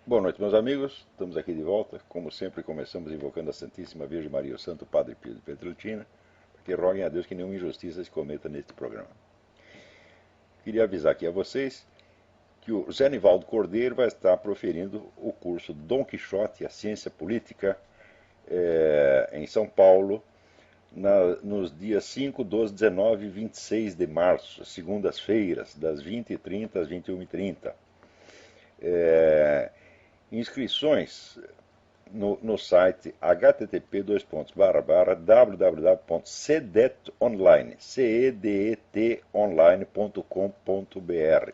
Boa noite, meus amigos. Estamos aqui de volta. Como sempre, começamos invocando a Santíssima Virgem Maria, o Santo Padre Pio de Pietrelcina, que roguem a Deus que nenhuma injustiça se cometa neste programa. Queria avisar aqui a vocês que o Zé Nivaldo Cordeiro vai estar proferindo o curso Dom Quixote e a Ciência Política em São Paulo, nos dias 5, 12, 19 e 26 de março, segundas-feiras, das 20h30 às 21h30. Inscrições no site http://www.cedetonline.com.br.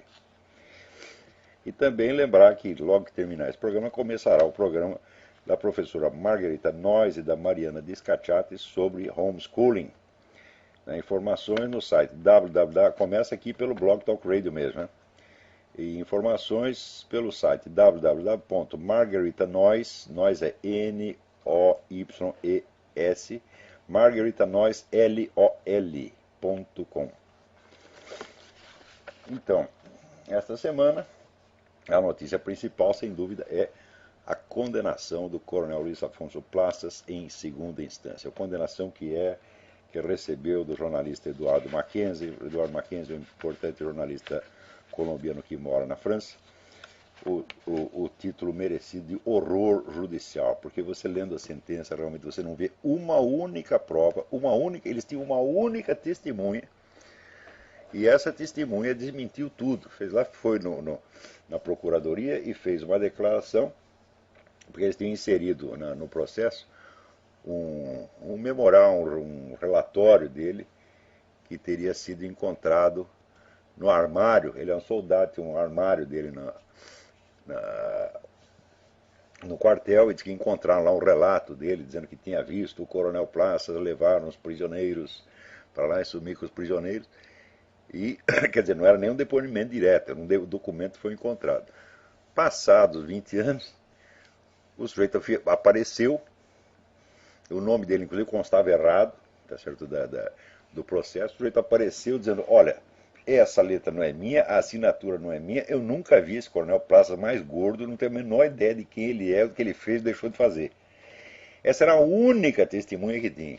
E também lembrar que logo que terminar esse programa começará o programa da professora Margarita Nois e da Mariana Discacciati sobre homeschooling. Informações no site www. Começa aqui pelo blog Talk Radio mesmo, né? E informações pelo site www.margaritanois, Nois é N-O-Y-E-S, margaritanoislol.com. Então, esta semana, a notícia principal, sem dúvida, é a condenação do coronel Luiz Afonso Plastas em segunda instância. A condenação que recebeu do jornalista Eduardo Mackenzie. Eduardo Mackenzie é um importante jornalista colombiano que mora na França, o título merecido de horror judicial, porque você lendo a sentença, realmente você não vê uma única prova, eles tinham uma única testemunha, e essa testemunha desmentiu tudo. Foi na procuradoria e fez uma declaração, porque eles tinham inserido no processo um memorial, um relatório dele, que teria sido encontrado no armário. Ele é um soldado, tinha um armário dele no quartel, e diz que encontraram lá um relato dele, dizendo que tinha visto o coronel Plastas levar os prisioneiros para lá e sumir com os prisioneiros. E, quer dizer, não era nem um depoimento direto, o documento foi encontrado. Passados 20 anos, o sujeito apareceu, o nome dele, inclusive, constava errado, tá certo, do processo. O sujeito apareceu dizendo: olha, essa letra não é minha, a assinatura não é minha, eu nunca vi esse coronel Plastas mais gordo, não tenho a menor ideia de quem ele é, o que ele fez, deixou de fazer. Essa era a única testemunha que tinha.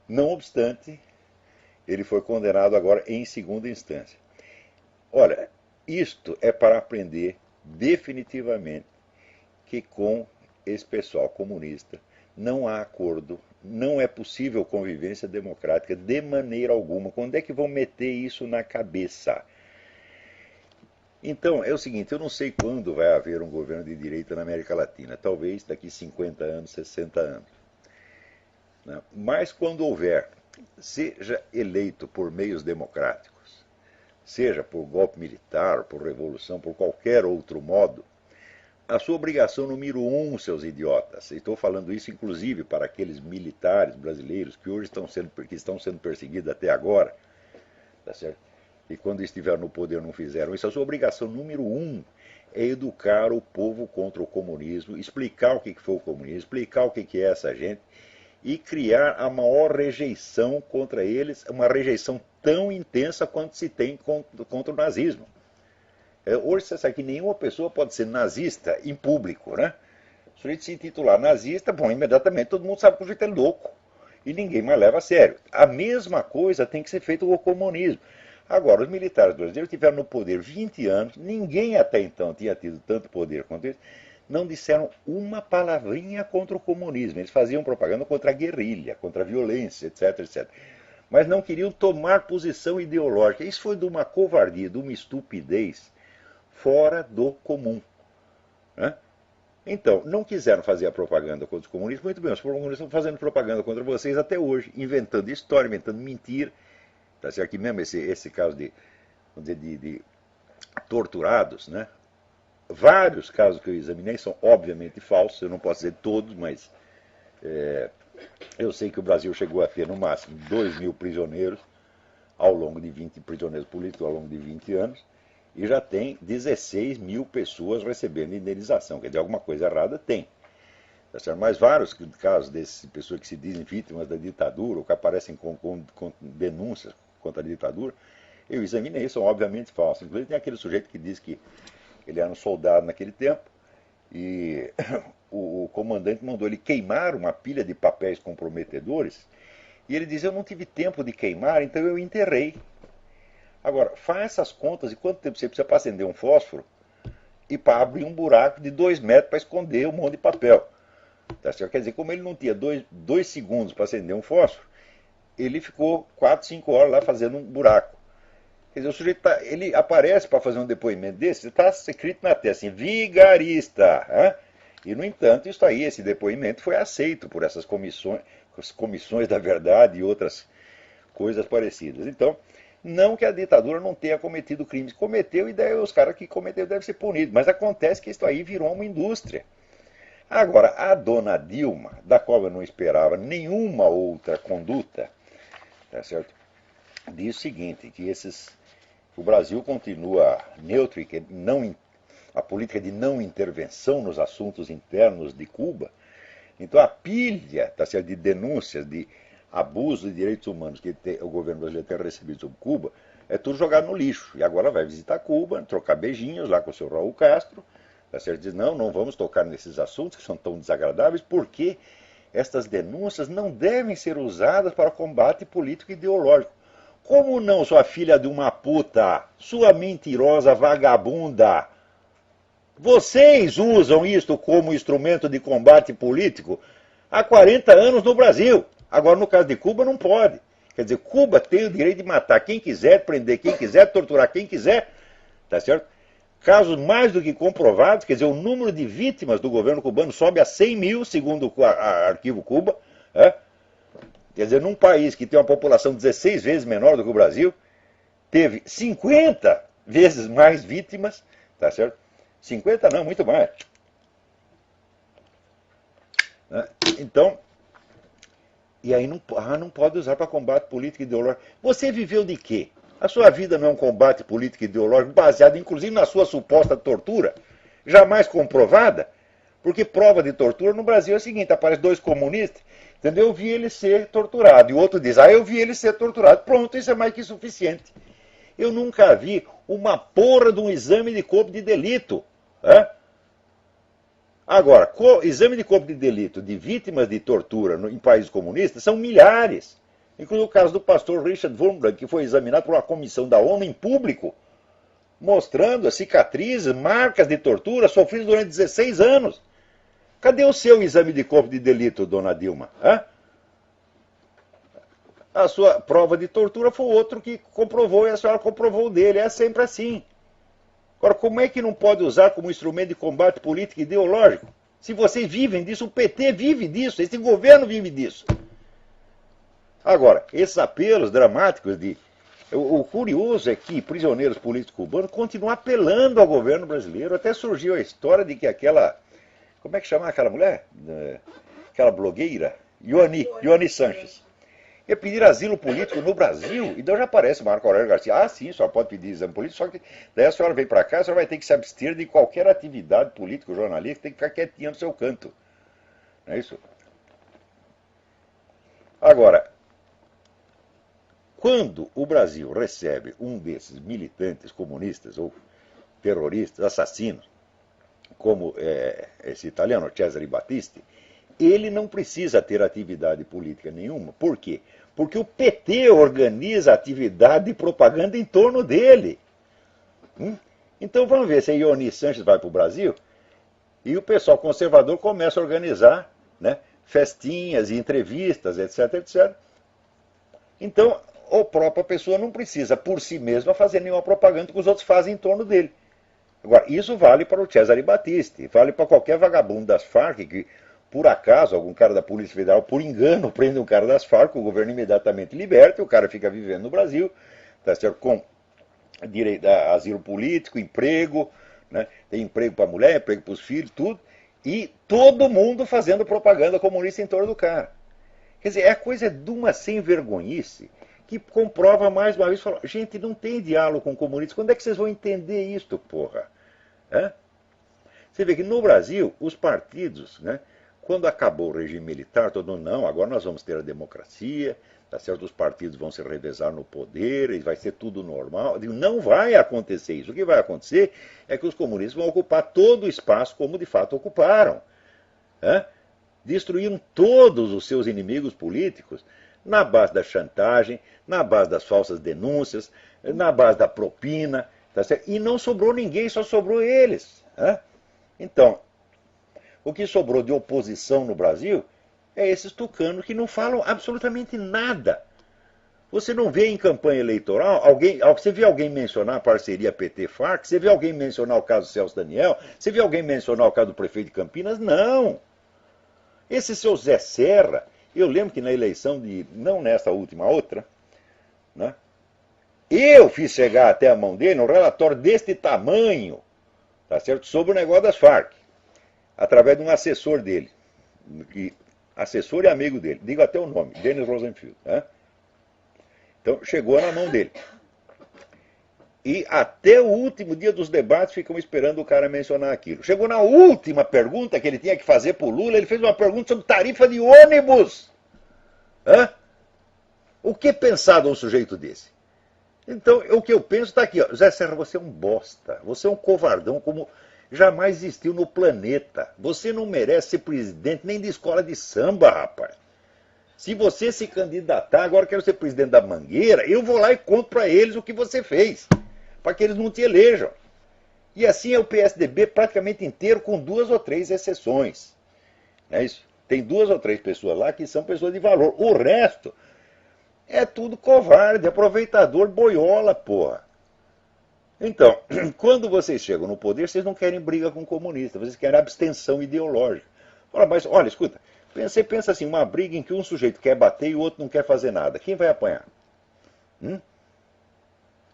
Não obstante, ele foi condenado agora em segunda instância. Olha, isto é para aprender definitivamente que com esse pessoal comunista não há acordo, não é possível convivência democrática de maneira alguma. Quando é que vão meter isso na cabeça? Então, é o seguinte, eu não sei quando vai haver um governo de direita na América Latina, talvez daqui 50 anos, 60 anos. Mas quando houver, seja eleito por meios democráticos, seja por golpe militar, por revolução, por qualquer outro modo, a sua obrigação número um, seus idiotas, estou falando isso inclusive para aqueles militares brasileiros que hoje estão sendo perseguidos até agora, tá certo? E quando estiveram no poder não fizeram isso, a sua obrigação número um é educar o povo contra o comunismo, explicar o que foi o comunismo, explicar o que é essa gente e criar a maior rejeição contra eles, uma rejeição tão intensa quanto se tem contra o nazismo. Hoje você sabe que nenhuma pessoa pode ser nazista em público, né? Se o sujeito se intitular nazista, bom, imediatamente todo mundo sabe que o sujeito é louco e ninguém mais leva a sério. A mesma coisa tem que ser feita com o comunismo. Agora, os militares brasileiros tiveram no poder 20 anos, ninguém até então tinha tido tanto poder quanto eles, não disseram uma palavrinha contra o comunismo. Eles faziam propaganda contra a guerrilha, contra a violência, etc, etc. Mas não queriam tomar posição ideológica. Isso foi de uma covardia, de uma estupidez fora do comum. Né? Então, não quiseram fazer a propaganda contra os comunistas, muito bem, os comunistas estão fazendo propaganda contra vocês até hoje, inventando história, inventando mentira. Tá certo? Aqui mesmo esse caso vamos dizer, de torturados, né? Vários casos que eu examinei são obviamente falsos, eu não posso dizer todos, mas eu sei que o Brasil chegou a ter no máximo 2.000 prisioneiros ao longo de 20 prisioneiros políticos ao longo de 20 anos, e já tem 16.000 pessoas recebendo indenização. Quer dizer, alguma coisa errada tem. Mas vários casos dessas pessoas que se dizem vítimas da ditadura, ou que aparecem com denúncias contra a ditadura, eu examinei, são obviamente falsos. Inclusive tem aquele sujeito que diz que ele era um soldado naquele tempo, e o comandante mandou ele queimar uma pilha de papéis comprometedores, e ele diz, eu não tive tempo de queimar, então eu enterrei. Agora, faz essas contas de quanto tempo você precisa para acender um fósforo e para abrir um buraco de 2 metros para esconder um monte de papel. Tá certo? Quer dizer, como ele não tinha 2 segundos para acender um fósforo, ele ficou 4, 5 horas lá fazendo um buraco. Quer dizer, o sujeito ele aparece para fazer um depoimento desse, está escrito na testa assim, vigarista. Hein? E, no entanto, isso aí, esse depoimento foi aceito por essas comissões, as comissões da verdade e outras coisas parecidas. Então, não que a ditadura não tenha cometido crimes, cometeu, e daí os caras que cometeram devem ser punidos, mas acontece que isso aí virou uma indústria. Agora, a dona Dilma, da qual eu não esperava nenhuma outra conduta, tá certo? Diz o seguinte, que o Brasil continua neutro e que a política de não intervenção nos assuntos internos de Cuba. Então a pilha, tá certo, de denúncias de abuso de direitos humanos que o governo brasileiro tem recebido sobre Cuba é tudo jogado no lixo. E agora vai visitar Cuba, trocar beijinhos lá com o seu Raul Castro. Tá certo? Diz, não vamos tocar nesses assuntos que são tão desagradáveis, porque estas denúncias não devem ser usadas para combate político e ideológico. Como não, sua filha de uma puta, sua mentirosa vagabunda? Vocês usam isto como instrumento de combate político há 40 anos no Brasil. Agora, no caso de Cuba, não pode. Quer dizer, Cuba tem o direito de matar quem quiser, prender quem quiser, torturar quem quiser. Tá certo? Casos mais do que comprovados, quer dizer, o número de vítimas do governo cubano sobe a 100 mil, segundo o Arquivo Cuba. Quer dizer, num país que tem uma população 16 vezes menor do que o Brasil, teve 50 vezes mais vítimas, tá certo? 50 não, muito mais. Então, e aí não pode usar para combate político e ideológico. Você viveu de quê? A sua vida não é um combate político e ideológico baseado inclusive na sua suposta tortura, jamais comprovada, porque prova de tortura no Brasil é o seguinte, aparece 2 comunistas, entendeu? Eu vi ele ser torturado, e o outro diz, eu vi ele ser torturado. Pronto, isso é mais que suficiente. Eu nunca vi uma porra de um exame de corpo de delito. Agora, exame de corpo de delito de vítimas de tortura em países comunistas são milhares. Inclusive o caso do pastor Richard Wurmbrand, que foi examinado por uma comissão da ONU em público, mostrando as cicatrizes, marcas de tortura sofridas durante 16 anos. Cadê o seu exame de corpo de delito, dona Dilma? A sua prova de tortura foi o outro que comprovou e a senhora comprovou dele. É sempre assim. Agora, como é que não pode usar como instrumento de combate político e ideológico? Se vocês vivem disso, o PT vive disso, esse governo vive disso. Agora, esses apelos dramáticos de... O curioso é que prisioneiros políticos cubanos continuam apelando ao governo brasileiro. Até surgiu a história de que aquela... Como é que chama aquela mulher? Aquela blogueira? Ioani Sanches. Ia pedir asilo político no Brasil. E daí já aparece Marco Aurélio Garcia. Ah, sim, a senhora pode pedir exame político, só que daí a senhora vem para cá, a senhora vai ter que se abster de qualquer atividade política ou jornalística, tem que ficar quietinha no seu canto. Não é isso? Agora, quando o Brasil recebe um desses militantes comunistas ou terroristas, assassinos, como esse italiano Cesare Battisti, ele não precisa ter atividade política nenhuma. Por quê? Porque o PT organiza atividade de propaganda em torno dele. Então vamos ver se a Ioani Sanches vai para o Brasil e o pessoal conservador começa a organizar, né, festinhas e entrevistas, etc, etc. Então, a própria pessoa não precisa, por si mesma, fazer nenhuma propaganda que os outros fazem em torno dele. Agora, isso vale para o Cesare Battisti, vale para qualquer vagabundo das Farc que, por acaso, algum cara da Polícia Federal, por engano, prende um cara das Farc, o governo imediatamente liberta, e o cara fica vivendo no Brasil, tá certo? Com direito a asilo político, emprego, né? Tem emprego para a mulher, emprego para os filhos, tudo, e todo mundo fazendo propaganda comunista em torno do cara. Quer dizer, é a coisa de uma sem vergonhice que comprova mais uma vez, fala, gente, não tem diálogo com comunistas, quando é que vocês vão entender isto, porra? Você vê que no Brasil, os partidos, né, Quando acabou o regime militar, todo mundo, não, agora nós vamos ter a democracia, tá certo? Os partidos vão se revezar no poder, e vai ser tudo normal. Eu digo, não vai acontecer isso. O que vai acontecer é que os comunistas vão ocupar todo o espaço como de fato ocuparam. Né? Destruíram todos os seus inimigos políticos na base da chantagem, na base das falsas denúncias, na base da propina, tá certo? E não sobrou ninguém, só sobrou eles. Né? Então, o que sobrou de oposição no Brasil é esses tucanos que não falam absolutamente nada. Você não vê em campanha eleitoral, você vê alguém mencionar a parceria PT-FARC, você vê alguém mencionar o caso Celso Daniel, você vê alguém mencionar o caso do prefeito de Campinas? Não. Esse seu Zé Serra, eu lembro que na eleição de, não nessa última, outra, né, eu fiz chegar até a mão dele um relatório deste tamanho, tá certo, sobre o negócio das Farc, através de um assessor dele, assessor e amigo dele, digo até o nome, Denis Rosenfield. Né? Então, chegou na mão dele. E até o último dia dos debates ficam esperando o cara mencionar aquilo. Chegou na última pergunta que ele tinha que fazer para o Lula, ele fez uma pergunta sobre tarifa de ônibus. Hã? O que pensar de um sujeito desse? Então, o que eu penso está aqui. Ó. Zé Serra, você é um bosta. Você é um covardão como jamais existiu no planeta. Você não merece ser presidente nem de escola de samba, rapaz. Se você se candidatar, agora eu quero ser presidente da Mangueira, eu vou lá e conto para eles o que você fez, para que eles não te elejam. E assim é o PSDB praticamente inteiro, com 2 ou 3 exceções. Não é isso? Tem 2 ou 3 pessoas lá que são pessoas de valor. O resto é tudo covarde, aproveitador, boiola, porra. Então, quando vocês chegam no poder, vocês não querem briga com o comunista, vocês querem abstenção ideológica. Fala, mas olha, escuta, você pensa assim, uma briga em que um sujeito quer bater e o outro não quer fazer nada. Quem vai apanhar?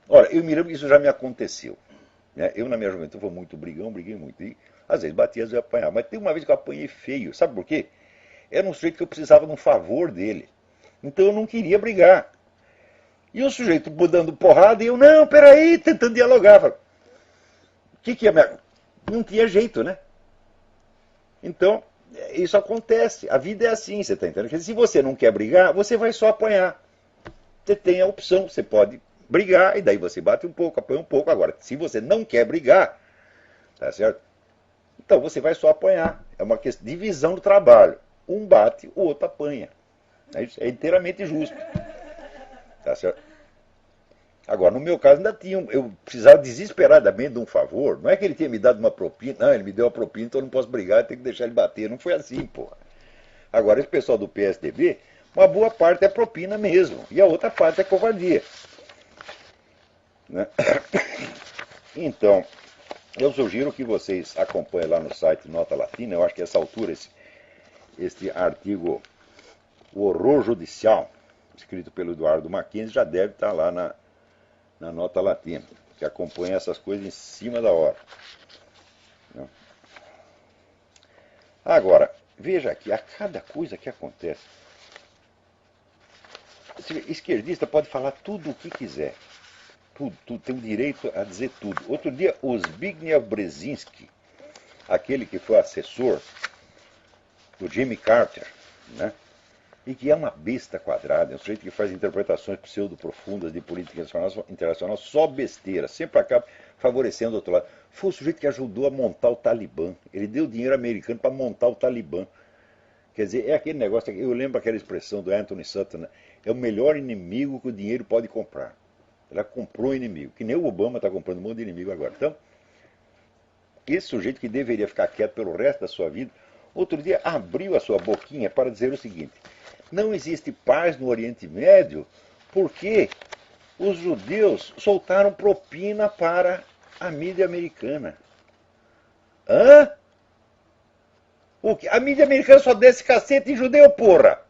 Olha, eu me lembro que isso já me aconteceu. Né? Eu, na minha juventude, fui muito brigão, briguei muito. E, às vezes, batia, às vezes apanhava. Mas tem uma vez que eu apanhei feio. Sabe por quê? Era um sujeito que eu precisava de um favor dele. Então eu não queria brigar. E o sujeito dando porrada e eu, não, peraí, tentando dialogar. O que é minha... Não tinha jeito, né? Então, isso acontece. A vida é assim, você está entendendo? Porque se você não quer brigar, você vai só apanhar. Você tem a opção, você pode brigar, e daí você bate um pouco, apanha um pouco. Agora, se você não quer brigar, tá certo? Então você vai só apanhar. É uma questão de divisão do trabalho. Um bate, o outro apanha. É inteiramente justo. Tá certo? Agora, no meu caso, ainda tinha. Eu precisava desesperadamente de um favor. Não é que ele tinha me dado uma propina. Não, ele me deu a propina, então eu não posso brigar, eu tenho que deixar ele bater. Não foi assim, porra. Agora, esse pessoal do PSDB, uma boa parte é propina mesmo. E a outra parte é covardia. Né? Então, eu sugiro que vocês acompanhem lá no site Nota Latina. Eu acho que a essa altura, esse artigo, O Horror Judicial, escrito pelo Eduardo Mackenzie, já deve estar lá na Nota Latina, que acompanha essas coisas em cima da hora. Agora, veja aqui, a cada coisa que acontece, esquerdista pode falar tudo o que quiser. Tudo, tem o direito a dizer tudo. Outro dia, o Zbigniew Brzezinski, aquele que foi assessor do Jimmy Carter, né? E que é uma besta quadrada, é um sujeito que faz interpretações pseudo-profundas de política internacional, só besteira, sempre acaba favorecendo o outro lado. Foi o sujeito que ajudou a montar o Talibã. Ele deu dinheiro americano para montar o Talibã. Quer dizer, é aquele negócio, eu lembro aquela expressão do Anthony Sutton, né? É o melhor inimigo que o dinheiro pode comprar. Ela comprou um inimigo, que nem o Obama está comprando um monte de inimigo agora. Então, esse sujeito que deveria ficar quieto pelo resto da sua vida, outro dia abriu a sua boquinha para dizer o seguinte: não existe paz no Oriente Médio porque os judeus soltaram propina para a mídia americana. Hã? O quê? A mídia americana só desce cacete em judeu, porra!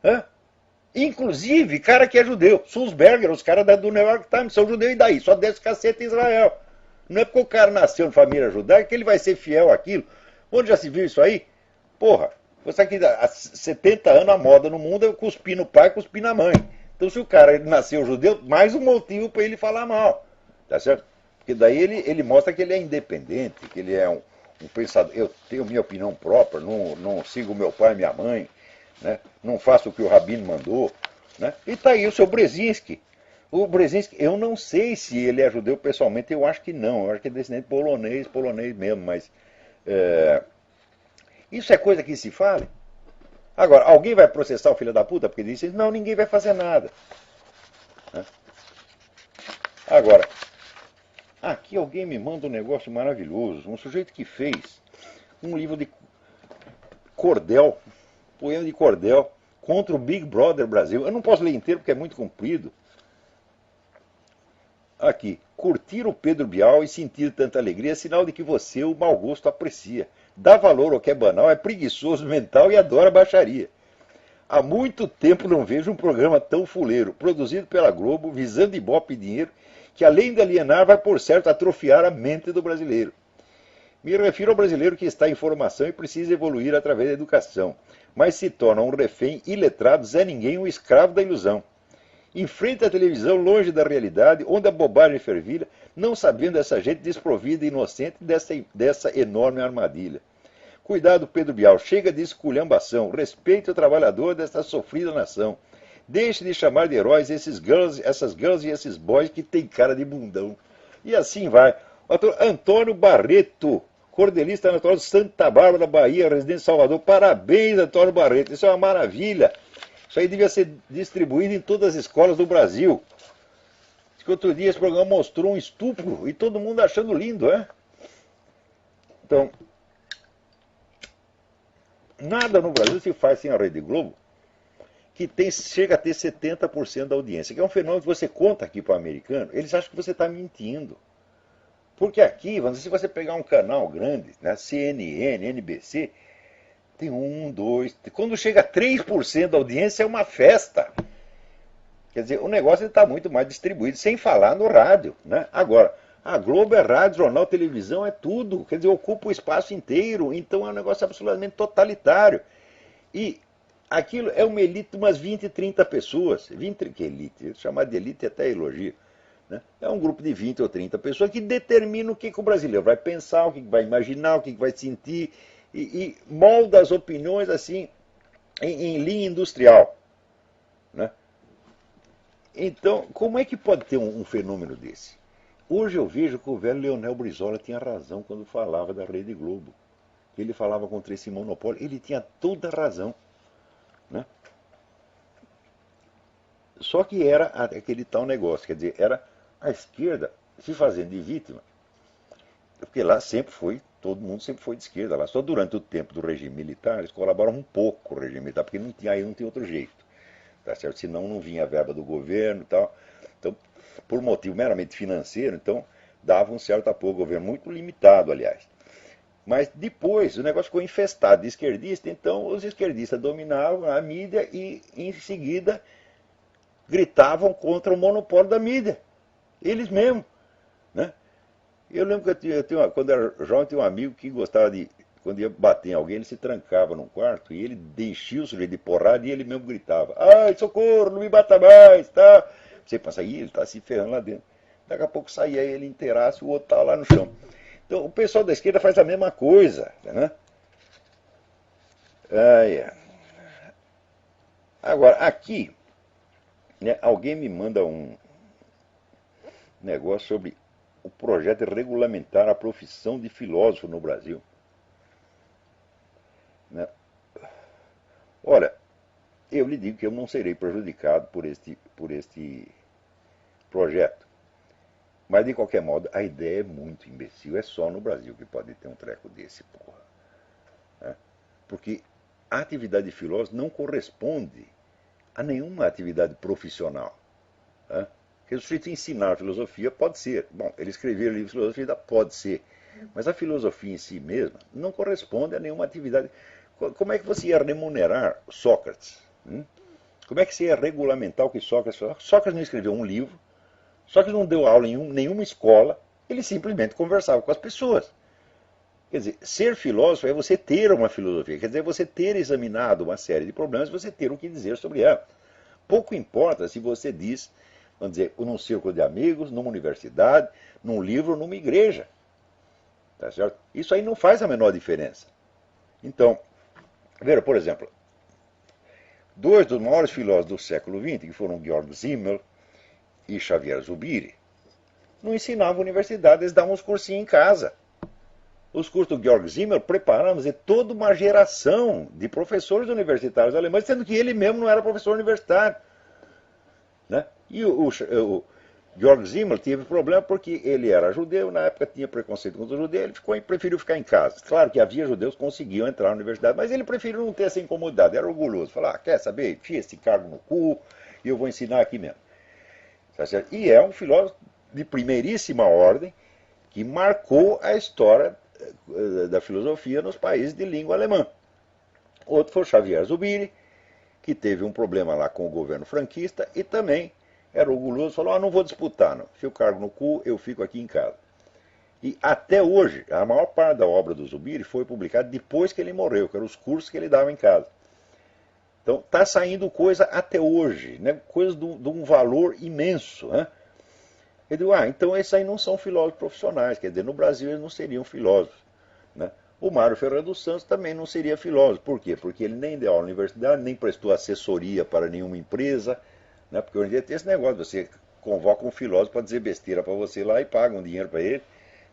Hã? Inclusive, cara que é judeu. Sulzberger, os caras do New York Times são judeus e daí? Só desce cacete em Israel. Não é porque o cara nasceu em família judaica que ele vai ser fiel àquilo. Onde já se viu isso aí? Porra, você aqui há 70 anos a moda no mundo é cuspir no pai, cuspir na mãe. Então se o cara nasceu judeu, mais um motivo para ele falar mal. Tá certo? Porque daí ele mostra que ele é independente, que ele é um pensador, eu tenho minha opinião própria, não sigo meu pai e minha mãe, né? Não faço o que o Rabino mandou. Né? E está aí o seu Brzezinski. O Brzezinski, eu não sei se ele é judeu pessoalmente, eu acho que não, eu acho que é descendente polonês mesmo, mas isso é coisa que se fale. Agora, alguém vai processar o filho da puta porque disse, não, ninguém vai fazer nada. Né? Agora, aqui alguém me manda um negócio maravilhoso, um sujeito que fez um livro de cordel, poema de cordel, contra o Big Brother Brasil. Eu não posso ler inteiro porque é muito comprido. Aqui, curtir o Pedro Bial e sentir tanta alegria é sinal de que você, o mau gosto, aprecia. Dá valor ao que é banal, é preguiçoso mental e adora baixaria. Há muito tempo não vejo um programa tão fuleiro, produzido pela Globo, visando ibope e dinheiro, que além de alienar, vai por certo atrofiar a mente do brasileiro. Me refiro ao brasileiro que está em formação e precisa evoluir através da educação, mas se torna um refém iletrado, Zé Ninguém, um escravo da ilusão. Em frente à televisão, longe da realidade, onde a bobagem fervilha, não sabendo essa gente desprovida e inocente dessa enorme armadilha. Cuidado, Pedro Bial, chega de esculhambação, respeite o trabalhador desta sofrida nação. Deixe de chamar de heróis essas girls e esses boys que têm cara de bundão. E assim vai. O ator Antônio Barreto, cordelista natural de Santa Bárbara, Bahia, residente de Salvador. Parabéns, Antônio Barreto, isso é uma maravilha. Isso aí devia ser distribuído em todas as escolas do Brasil. Diz que outro dia esse programa mostrou um estupro e todo mundo achando lindo, é? Então, nada no Brasil se faz sem a Rede Globo, que chega a ter 70% da audiência, que é um fenômeno que você conta aqui para o americano, eles acham que você está mentindo. Porque aqui, se você pegar um canal grande, né, CNN, NBC, tem quando chega a 3% da audiência é uma festa. Quer dizer, o negócio está muito mais distribuído, sem falar no rádio. Né? Agora, a Globo é rádio, jornal, televisão, é tudo. Quer dizer, ocupa o espaço inteiro. Então é um negócio absolutamente totalitário. E aquilo é uma elite de umas 20, 30 pessoas. 20, que elite? Chamar de elite é até elogio. Né? É um grupo de 20 ou 30 pessoas que determina o que o brasileiro vai pensar, o que vai imaginar, o que vai sentir. E molda as opiniões assim em linha industrial. Né? Então, como é que pode ter um fenômeno desse? Hoje eu vejo que o velho Leonel Brizola tinha razão quando falava da Rede Globo. Ele falava contra esse monopólio, ele tinha toda a razão. Né? Só que era aquele tal negócio, quer dizer, era a esquerda se fazendo de vítima, porque lá sempre foi, todo mundo sempre foi de esquerda lá. Só durante o tempo do regime militar eles colaboraram um pouco com o regime militar, porque aí não tinha outro jeito. Tá certo? Senão não vinha a verba do governo e tal. Então, por motivo meramente financeiro, então dava um certo apoio ao governo, muito limitado, aliás. Mas depois o negócio ficou infestado de esquerdistas, então os esquerdistas dominavam a mídia e em seguida gritavam contra o monopólio da mídia. Eles mesmos. Né? Eu lembro que quando era jovem, tinha um amigo que gostava de, quando ia bater em alguém, ele se trancava num quarto e ele deixia o sujeito de porrada e ele mesmo gritava: ai, socorro, não me bata mais, tá? Você pensa, ele está se ferrando lá dentro. Daqui a pouco saía ele inteiraço e o outro estava lá no chão. Então o pessoal da esquerda faz a mesma coisa. Né? Agora, aqui, né, alguém me manda um negócio sobre o projeto de regulamentar a profissão de filósofo no Brasil. Né? Olha, eu lhe digo que eu não serei prejudicado por este projeto. Mas, de qualquer modo, a ideia é muito imbecil. É só no Brasil que pode ter um treco desse, porra. Né? Porque a atividade de filósofo não corresponde a nenhuma atividade profissional. Né? Porque o sujeito ensinar filosofia pode ser. Bom, ele escrever livro de filosofia pode ser. Mas a filosofia em si mesma não corresponde a nenhuma atividade. Como é que você ia remunerar Sócrates? Como é que você ia regulamentar o que Sócrates falou? Sócrates não escreveu um livro, Sócrates não deu aula em nenhuma escola, ele simplesmente conversava com as pessoas. Quer dizer, ser filósofo é você ter uma filosofia, quer dizer, você ter examinado uma série de problemas, você ter o que dizer sobre ela. Pouco importa se você diz, vamos dizer, num círculo de amigos, numa universidade, num livro, numa igreja. Tá certo? Isso aí não faz a menor diferença. Então, veja, por exemplo, dois dos maiores filósofos do século XX, que foram Georg Simmel e Xavier Zubiri, não ensinavam universidade, eles davam uns cursinhos em casa. Os cursos do Georg Simmel preparamos toda uma geração de professores universitários alemães, sendo que ele mesmo não era professor universitário. Né? E o Georg Simmel teve problema porque ele era judeu, na época tinha preconceito contra os judeus, ele preferiu ficar em casa. Claro que havia judeus que conseguiam entrar na universidade, mas ele preferiu não ter essa incomodidade, era orgulhoso. Falar, quer saber, enfia esse cargo no cu e eu vou ensinar aqui mesmo. E é um filósofo de primeiríssima ordem que marcou a história da filosofia nos países de língua alemã. Outro foi o Xavier Zubiri, que teve um problema lá com o governo franquista e também era orgulhoso, falou, não vou disputar, não. Enfio o cargo no cu, eu fico aqui em casa. E até hoje, a maior parte da obra do Zubiri foi publicada depois que ele morreu, que eram os cursos que ele dava em casa. Então, está saindo coisa até hoje, né? Coisas de um valor imenso. Né? Eu digo, então esses aí não são filósofos profissionais, quer dizer, no Brasil eles não seriam filósofos. Né? O Mário Ferreira dos Santos também não seria filósofo. Por quê? Porque ele nem deu aula na universidade, nem prestou assessoria para nenhuma empresa. Né? Porque hoje em dia tem esse negócio, você convoca um filósofo para dizer besteira para você lá e paga um dinheiro para ele.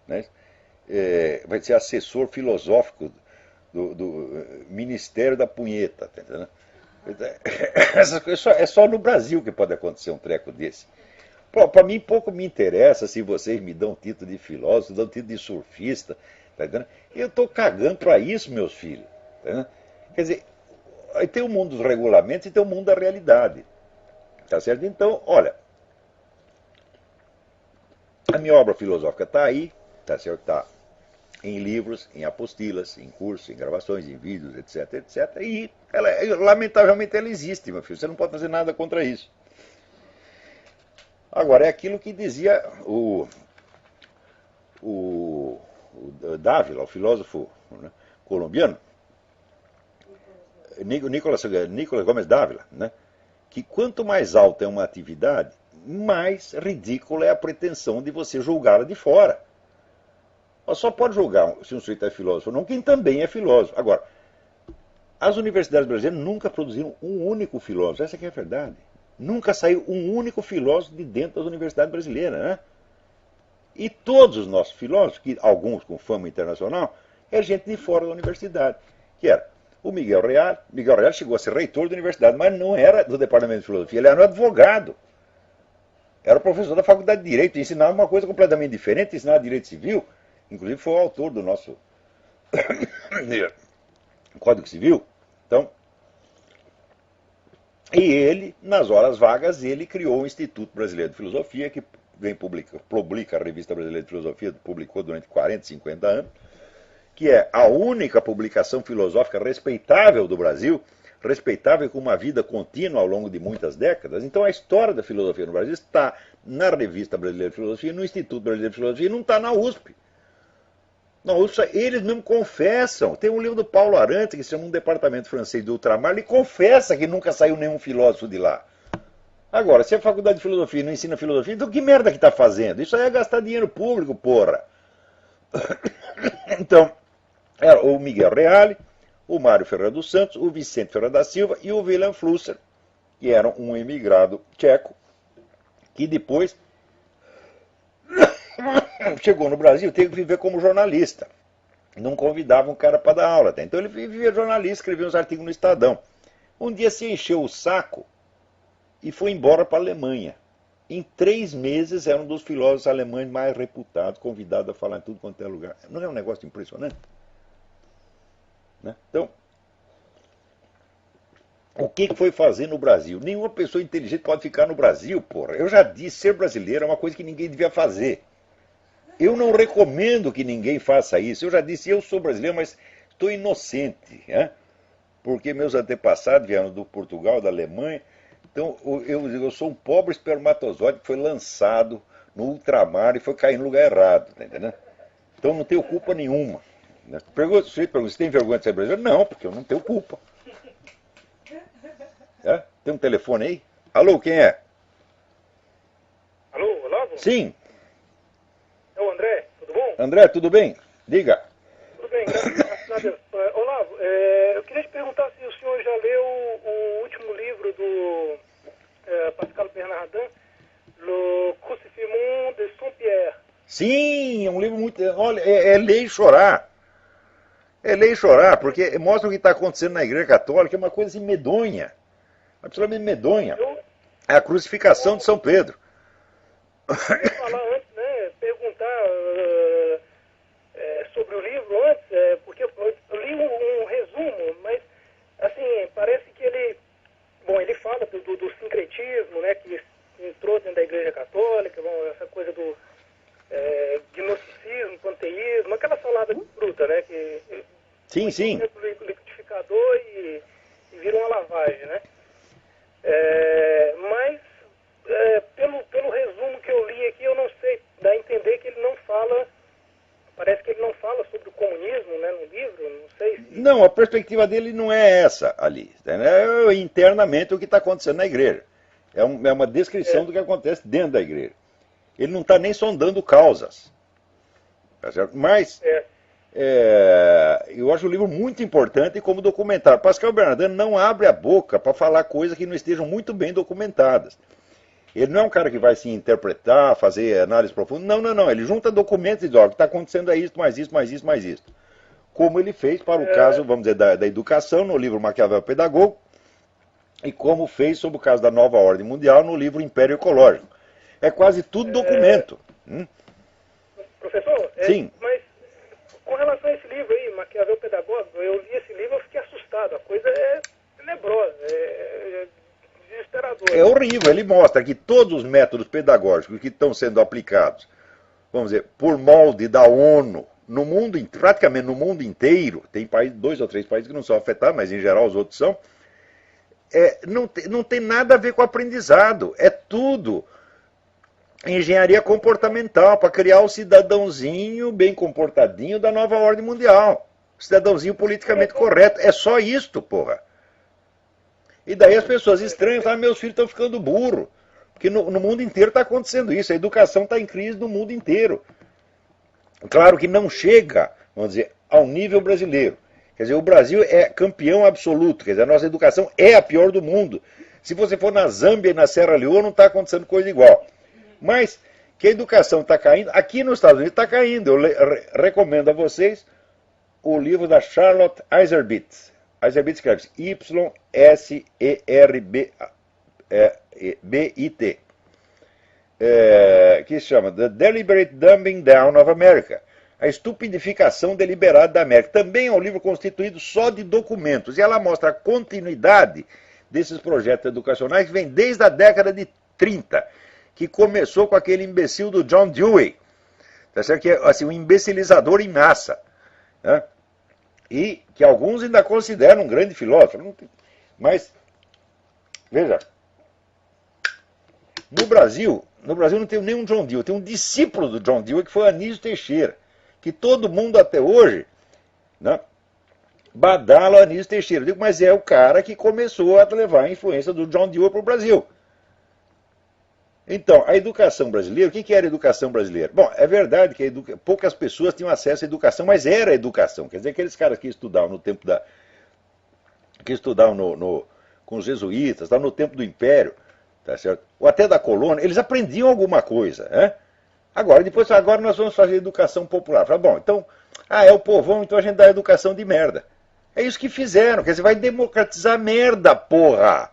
Né? Vai ser assessor filosófico do Ministério da Punheta. Tá entendendo? É só no Brasil que pode acontecer um treco desse. Para mim, pouco me interessa se vocês me dão título de filósofo, dão título de surfista. Tá entendendo? Eu estou cagando para isso, meus filhos. Tá, quer dizer, tem o mundo dos regulamentos e tem o mundo da realidade. Tá certo? Então, olha, a minha obra filosófica está aí, tá certo? Está em livros, em apostilas, em cursos, em gravações, em vídeos, etc, etc. E, lamentavelmente, ela existe, meu filho. Você não pode fazer nada contra isso. Agora, é aquilo que dizia o Dávila, o filósofo, né, colombiano, Nicolás Gomes Dávila, né, que quanto mais alta é uma atividade, mais ridícula é a pretensão de você julgá-la de fora. Só pode julgar se um sujeito é filósofo ou não, quem também é filósofo. Agora, as universidades brasileiras nunca produziram um único filósofo, essa que é a verdade. Nunca saiu um único filósofo de dentro das universidades brasileiras. Né? E todos os nossos filósofos, que alguns com fama internacional, é gente de fora da universidade. Que era o Miguel Real. Miguel Real chegou a ser reitor da universidade, mas não era do departamento de filosofia, ele era um advogado. Era professor da faculdade de Direito, ensinava uma coisa completamente diferente, ensinava Direito Civil. Inclusive foi o autor do nosso Código Civil. Então, e ele, nas horas vagas, ele criou o Instituto Brasileiro de Filosofia, que publica a Revista Brasileira de Filosofia, publicou durante 40, 50 anos, que é a única publicação filosófica respeitável do Brasil, respeitável com uma vida contínua ao longo de muitas décadas. Então a história da filosofia no Brasil está na Revista Brasileira de Filosofia, no Instituto Brasileiro de Filosofia, e não está na USP. Na USP, eles mesmo confessam. Tem um livro do Paulo Arantes, que se chama Um Departamento Francês do Ultramar, ele confessa que nunca saiu nenhum filósofo de lá. Agora, se a faculdade de filosofia não ensina filosofia, então que merda que está fazendo? Isso aí é gastar dinheiro público, porra. Então, era o Miguel Reale, o Mário Ferreira dos Santos, o Vicente Ferreira da Silva e o Wilhelm Flusser, que eram um imigrado tcheco, que depois chegou no Brasil, teve que viver como jornalista. Não convidava um cara para dar aula. Então ele vivia jornalista, escrevia uns artigos no Estadão. Um dia se encheu o saco e foi embora para a Alemanha. Em 3 meses era um dos filósofos alemães mais reputados, convidado a falar em tudo quanto é lugar. Não é um negócio impressionante? Né? Então, o que foi fazer no Brasil? Nenhuma pessoa inteligente pode ficar no Brasil, porra. Eu já disse, ser brasileiro é uma coisa que ninguém devia fazer. Eu não recomendo que ninguém faça isso. Eu já disse, eu sou brasileiro, mas estou inocente. Né? Porque meus antepassados vieram do Portugal, da Alemanha. Então, eu sou um pobre espermatozoide que foi lançado no ultramar e foi cair no lugar errado. Tá entendendo? Então, não tenho culpa nenhuma. Né? Você tem vergonha de ser brasileiro? Não, porque eu não tenho culpa. É? Tem um telefone aí? Alô, quem é? Alô, Olavo? Sim. É o André, tudo bom? André, tudo bem? Diga. Olavo, eu queria te perguntar se o senhor já leu o último livro do Pascal Bernardin, Le Crucifixion de Saint-Pierre. Sim, é um livro muito. Olha, é ler e chorar. É ler e chorar, porque mostra o que está acontecendo na Igreja Católica, é uma coisa assim medonha. Absolutamente medonha. É a crucificação de São Pedro. Eu queria falar antes, né, perguntar sobre o livro antes, porque eu li um resumo, mas assim, parece que ele fala do sincretismo, né, que entrou dentro da Igreja Católica, essa coisa do gnosticismo, panteísmo, aquela salada de fruta, né, que sim, sim. o liquidificador e vira uma lavagem, né? Mas pelo resumo que eu li aqui, eu não sei, dá a entender que ele não fala, parece que ele não fala sobre o comunismo, né, no livro, não sei se... Não, a perspectiva dele não é essa ali. É internamente o que está acontecendo na igreja. É uma descrição do que acontece dentro da igreja. Ele não está nem sondando causas. Tá certo? Mas eu acho o livro muito importante como documentário. Pascal Bernardin não abre a boca para falar coisas que não estejam muito bem documentadas. Ele não é um cara que vai se interpretar, fazer análise profunda. Não, não, não. Ele junta documentos e diz, ó, o que está acontecendo é isso, mais isso, mais isso, mais isso. Como ele fez para o caso, vamos dizer, da educação, no livro Maquiavel Pedagogo, e como fez sobre o caso da nova ordem mundial no livro Império Ecológico. É quase tudo documento. Professor, Sim. Mas com relação a esse livro aí, Maquiavel Pedagógico, eu li esse livro e fiquei assustado. A coisa é tenebrosa, é desesperadora. É horrível. Ele mostra que todos os métodos pedagógicos que estão sendo aplicados, vamos dizer, por molde da ONU, no mundo, praticamente no mundo inteiro, tem 2 ou 3 países que não são afetados, mas em geral os outros são, não tem nada a ver com aprendizado. É tudo engenharia comportamental para criar o cidadãozinho bem comportadinho da nova ordem mundial. Cidadãozinho politicamente correto. É só isto, porra. E daí as pessoas estranham, falam, meus filhos estão ficando burros. Porque no mundo inteiro está acontecendo isso. A educação está em crise no mundo inteiro. Claro que não chega, vamos dizer, ao nível brasileiro. Quer dizer, o Brasil é campeão absoluto. Quer dizer, a nossa educação é a pior do mundo. Se você for na Zâmbia e na Serra Leoa, não está acontecendo coisa igual. Mas que a educação está caindo, aqui nos Estados Unidos está caindo. Eu recomendo a vocês o livro da Charlotte Iserbyt. Iserbyt escreve Y-S-E-R-B-I-T. Que se chama The Deliberate Dumbing Down of America. A estupidificação deliberada da América. Também é um livro constituído só de documentos. E ela mostra a continuidade desses projetos educacionais que vem desde a década de 30. Que começou com aquele imbecil do John Dewey, tá certo? Que é assim, um imbecilizador em massa, né? E que alguns ainda consideram um grande filósofo. Mas, veja, no Brasil não tem nenhum John Dewey, tem um discípulo do John Dewey que foi Anísio Teixeira, que todo mundo até hoje, né, badala Anísio Teixeira. Eu digo, mas é o cara que começou a levar a influência do John Dewey para o Brasil. Então, a educação brasileira, o que era a educação brasileira? Bom, é verdade que poucas pessoas tinham acesso à educação, mas era a educação. Quer dizer, aqueles caras que estudavam no tempo que estudavam com os jesuítas, no tempo do Império, tá certo? Ou até da colônia, eles aprendiam alguma coisa, né? Agora nós vamos fazer educação popular. Fala, bom, então, é o povão, então a gente dá educação de merda. É isso que fizeram, quer dizer, vai democratizar merda, porra!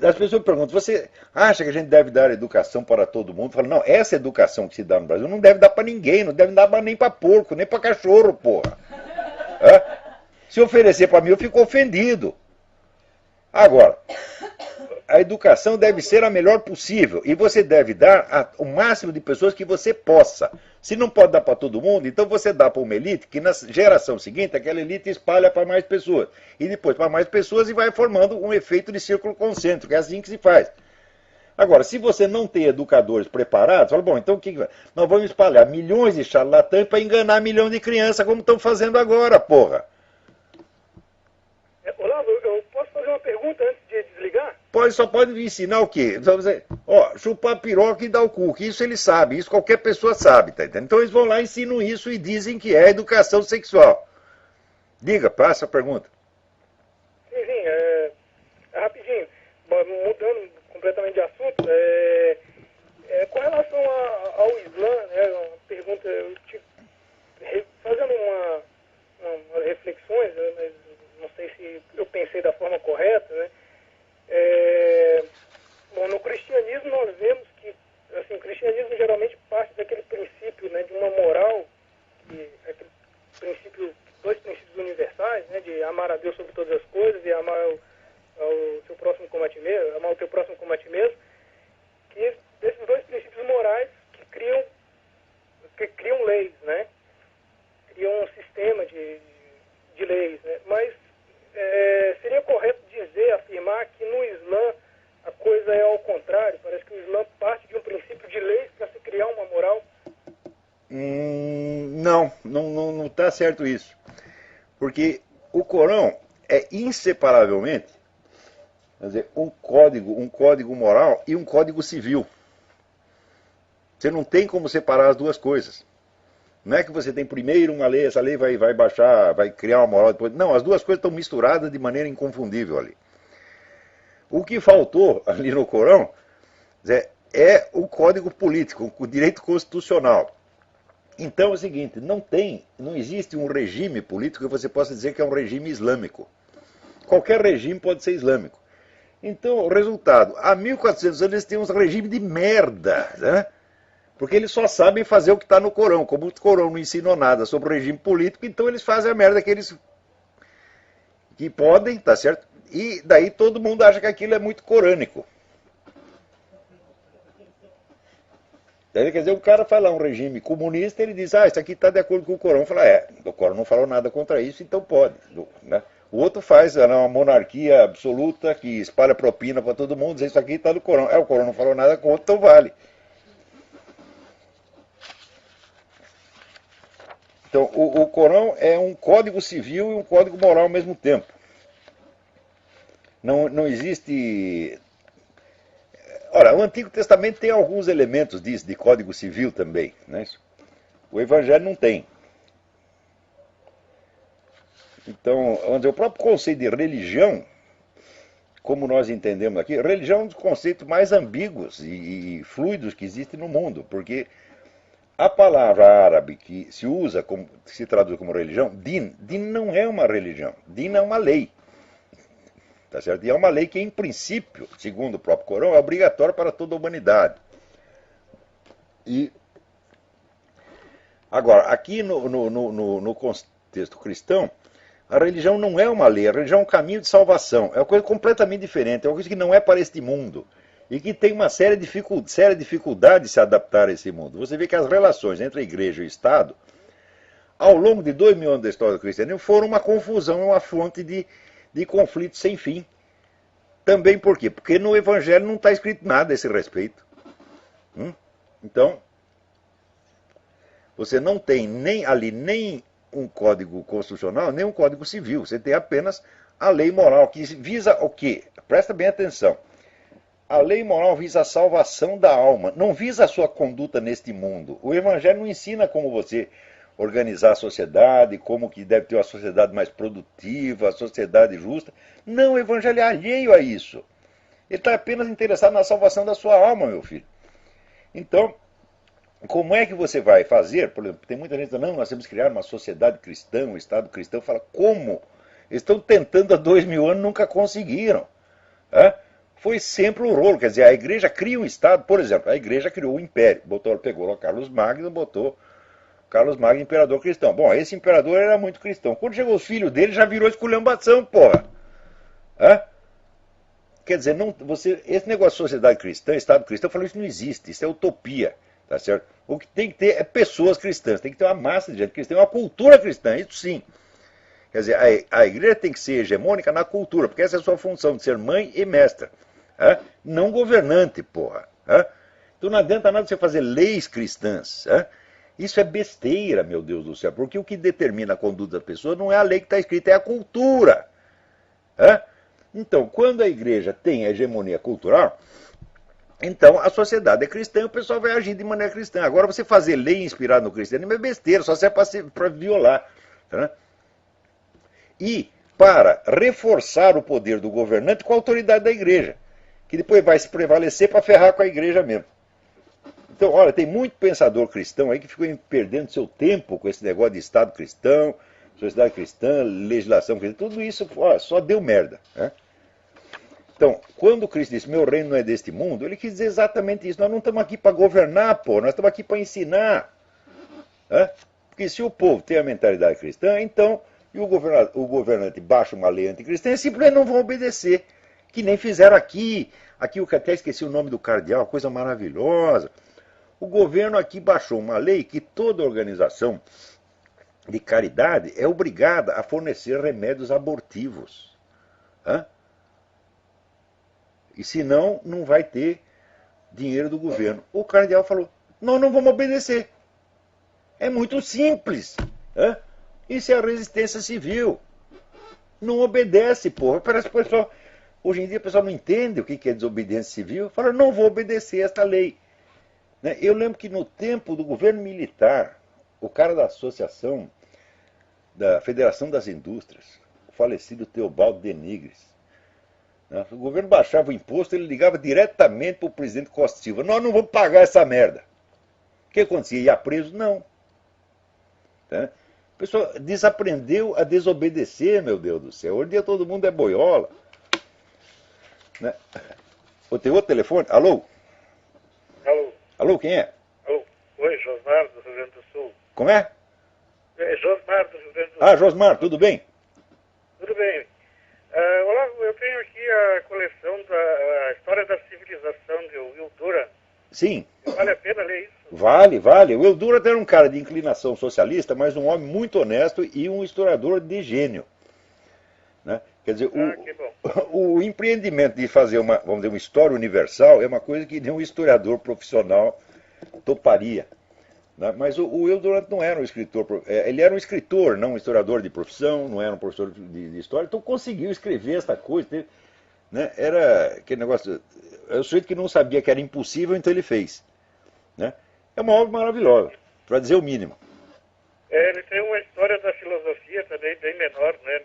As pessoas perguntam, você acha que a gente deve dar educação para todo mundo? Fala, não, essa educação que se dá no Brasil não deve dar para ninguém, não deve dar nem para porco, nem para cachorro, porra. Se oferecer para mim, eu fico ofendido. Agora, a educação deve ser a melhor possível e você deve dar o máximo de pessoas que você possa. Se não pode dar para todo mundo, então você dá para uma elite que na geração seguinte aquela elite espalha para mais pessoas. E depois para mais pessoas e vai formando um efeito de círculo concêntrico. É assim que se faz. Agora, se você não tem educadores preparados, fala, bom, então o que nós vamos espalhar milhões de charlatães para enganar milhões de crianças como estão fazendo agora, porra. Olavo, eu posso fazer uma pergunta antes de desligar? Só pode me ensinar o quê? Então, dizer, ó, chupar piroca e dar o cu, que isso eles sabem, isso qualquer pessoa sabe, tá entendendo? Então eles vão lá, ensinam isso e dizem que é educação sexual. Diga, passa a pergunta. Sim, rapidinho, mudando completamente de assunto, com relação ao Islã, né, uma pergunta, fazendo umas reflexões, né, mas não sei se eu pensei da forma correta, né? Bom, no cristianismo nós vemos que, assim, o cristianismo geralmente parte daquele princípio, né, de uma moral, que é aquele princípio, dois princípios universais, né, de amar a Deus sobre todas as coisas e amar ao teu próximo como a ti mesmo, amar o teu próximo como a ti mesmo, que desses dois princípios morais que criam leis, né, criam um sistema de leis, né, mas seria correto dizer, afirmar que no Islã a coisa é ao contrário? Parece que o Islã parte de um princípio de leis para se criar uma moral. Não está certo isso. Porque o Corão é inseparavelmente, quer dizer, um código moral e um código civil. Você não tem como separar as duas coisas. Não é que você tem primeiro uma lei, essa lei vai baixar, vai criar uma moral depois. Não, as duas coisas estão misturadas de maneira inconfundível ali. O que faltou ali no Corão é o código político, o direito constitucional. Então é o seguinte, não existe um regime político que você possa dizer que é um regime islâmico. Qualquer regime pode ser islâmico. Então, o resultado, há 1400 anos eles têm uns regimes de merda, né? Porque eles só sabem fazer o que está no Corão. Como o Corão não ensinou nada sobre o regime político, então eles fazem a merda que podem, tá certo? E daí todo mundo acha que aquilo é muito corânico. Quer dizer, o cara fala um regime comunista, ele diz, isso aqui está de acordo com o Corão. Fala, o Corão não falou nada contra isso, então pode. Né? O outro faz uma monarquia absoluta que espalha propina para todo mundo, diz, isso aqui está no Corão. O Corão não falou nada contra, então vale. Então, o Corão é um código civil e um código moral ao mesmo tempo. Não existe... Ora, o Antigo Testamento tem alguns elementos disso, de código civil também. Né? O Evangelho não tem. Então, o próprio conceito de religião, como nós entendemos aqui, religião é um dos conceitos mais ambíguos e fluidos que existe no mundo, porque a palavra árabe que se usa, que se traduz como religião, din não é uma religião, din é uma lei. Tá certo? E é uma lei que, em princípio, segundo o próprio Corão, é obrigatória para toda a humanidade. E agora, aqui no contexto cristão, a religião não é uma lei, a religião é um caminho de salvação. É uma coisa completamente diferente, é uma coisa que não é para este mundo. E que tem uma séria dificuldade de se adaptar a esse mundo. Você vê que as relações entre a igreja e o Estado, ao longo de 2000 anos da história do cristianismo, foram uma confusão, uma fonte de conflito sem fim. Também por quê? Porque no Evangelho não está escrito nada a esse respeito. Então, você não tem nem um código constitucional, nem um código civil. Você tem apenas a lei moral, que visa o quê? Presta bem atenção. A lei moral visa a salvação da alma, não visa a sua conduta neste mundo. O Evangelho não ensina como você organizar a sociedade, como que deve ter uma sociedade mais produtiva, a sociedade justa. Não, o Evangelho é alheio a isso. Ele está apenas interessado na salvação da sua alma, meu filho. Então, como é que você vai fazer? Por exemplo, tem muita gente que diz, não, nós temos que criar uma sociedade cristã, um Estado cristão. Fala, como? Eles estão tentando há 2000 anos, nunca conseguiram. Foi sempre um rolo, quer dizer, a igreja cria um Estado, por exemplo, a igreja criou o império, pegou Carlos Magno, botou Carlos Magno imperador cristão. Bom, esse imperador era muito cristão. Quando chegou os filhos dele, já virou esculhambação, porra. Quer dizer, esse negócio de sociedade cristã, Estado cristão, eu falo, isso não existe, isso é utopia, tá certo? O que tem que ter é pessoas cristãs, tem que ter uma massa de gente cristã, uma cultura cristã, isso sim. Quer dizer, a igreja tem que ser hegemônica na cultura, porque essa é a sua função, de ser mãe e mestra. Não governante, porra. Então não adianta nada você fazer leis cristãs. Isso é besteira, meu Deus do céu, porque o que determina a conduta da pessoa não é a lei que está escrita, é a cultura. Então, quando a igreja tem a hegemonia cultural, então a sociedade é cristã e o pessoal vai agir de maneira cristã. Agora, você fazer lei inspirada no cristianismo é besteira, só serve para violar. Tá? E para reforçar o poder do governante com a autoridade da igreja, que depois vai se prevalecer para ferrar com a igreja mesmo. Então, olha, tem muito pensador cristão aí que ficou perdendo seu tempo com esse negócio de Estado cristão, sociedade cristã, legislação cristã, tudo isso só deu merda. Né? Então, quando Cristo disse, meu reino não é deste mundo, ele quis dizer exatamente isso. Nós não estamos aqui para governar, pô, nós estamos aqui para ensinar. Né? Porque se o povo tem a mentalidade cristã, então, e o governante baixa uma lei anticristã, eles simplesmente não vão obedecer. Que nem fizeram aqui. Aqui eu até esqueci o nome do cardeal, coisa maravilhosa. O governo aqui baixou uma lei que toda organização de caridade é obrigada a fornecer remédios abortivos. Hã? E senão, não vai ter dinheiro do governo. O cardeal falou, nós não vamos obedecer. É muito simples. Hã? Isso é a resistência civil. Não obedece, porra. Parece que o pessoal, hoje em dia o pessoal não entende o que é desobediência civil. Fala, não vou obedecer esta lei. Eu lembro que no tempo do governo militar, o cara da associação, da Federação das Indústrias, o falecido Teobaldo Denigres, o governo baixava o imposto, ele ligava diretamente para o presidente Costa Silva. Nós não vamos pagar essa merda. O que acontecia? Ia preso? Não. Tá? O pessoal desaprendeu a desobedecer, meu Deus do céu. Hoje em dia todo mundo é boiola. Né? Tem outro telefone? Alô? Alô? Alô, quem é? Alô? Oi, Josmar, do Rio Grande do Sul. Como é? É Josmar, do Rio Grande do Sul. Ah, Josmar, tudo bem? Tudo bem. Olavo, eu tenho aqui a coleção da História da Civilização de Will Durant. Sim. Vale a pena ler isso? Vale, vale. O Will Durant era um cara de inclinação socialista, mas um homem muito honesto e um historiador de gênio. Né? Quer dizer, o empreendimento de fazer vamos dizer, uma história universal é uma coisa que nenhum historiador profissional toparia. Né? Mas o Will Durant não era um escritor, ele era um escritor, não um historiador de profissão, não era um professor de história, então conseguiu escrever essa coisa. Né? Era aquele negócio, é o sujeito que não sabia que era impossível, então ele fez. Né? É uma obra maravilhosa, para dizer o mínimo. Ele tem uma história da filosofia também bem menor, né?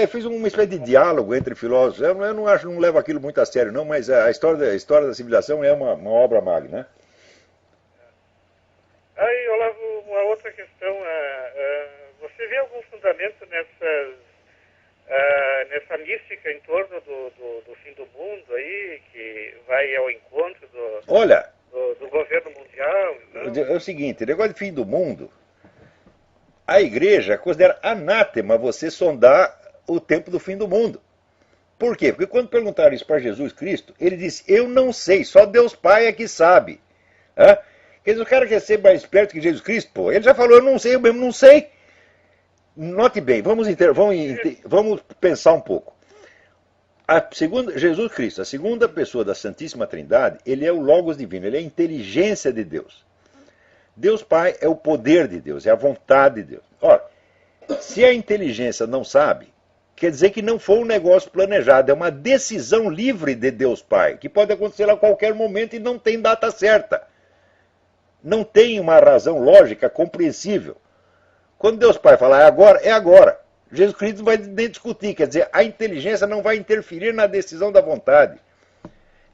Fez uma espécie de diálogo entre filósofos. Eu não levo aquilo muito a sério, não, mas a história da civilização é uma obra magna. Né? Aí, Olavo, uma outra questão. Você vê algum fundamento nessa mística em torno do fim do mundo aí, que vai ao encontro do governo mundial? Não? É o seguinte, negócio de fim do mundo, a igreja considera anátema você sondar o tempo do fim do mundo. Por quê? Porque quando perguntaram isso para Jesus Cristo, ele disse, eu não sei, só Deus Pai é que sabe. Quer dizer, o cara quer ser mais esperto que Jesus Cristo, pô. Ele já falou, eu não sei, eu mesmo não sei. Note bem, vamos pensar um pouco. Jesus Cristo, a segunda pessoa da Santíssima Trindade, ele é o Logos Divino, ele é a inteligência de Deus. Deus Pai é o poder de Deus, é a vontade de Deus. Ora, se a inteligência não sabe, quer dizer que não foi um negócio planejado, é uma decisão livre de Deus Pai, que pode acontecer a qualquer momento e não tem data certa. Não tem uma razão lógica compreensível. Quando Deus Pai fala, é agora, é agora. Jesus Cristo não vai nem discutir, quer dizer, a inteligência não vai interferir na decisão da vontade.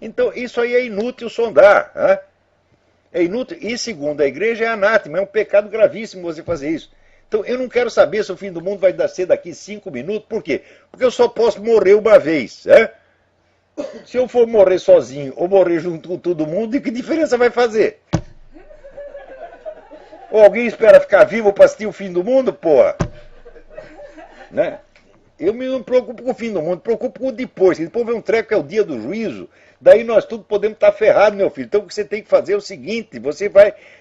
Então, isso aí é inútil sondar. Né? É inútil, e segundo a igreja é anátema, é um pecado gravíssimo você fazer isso. Então eu não quero saber se o fim do mundo vai ser daqui 5 minutos, por quê? Porque eu só posso morrer uma vez. Se eu for morrer sozinho ou morrer junto com todo mundo, que diferença vai fazer? Ou alguém espera ficar vivo para assistir o fim do mundo, porra? Né? Eu me preocupo com o fim do mundo, me preocupo com o depois. Depois vem um treco que é o dia do juízo. Daí nós tudo podemos estar ferrados, meu filho. Então o que você tem que fazer é o seguinte, você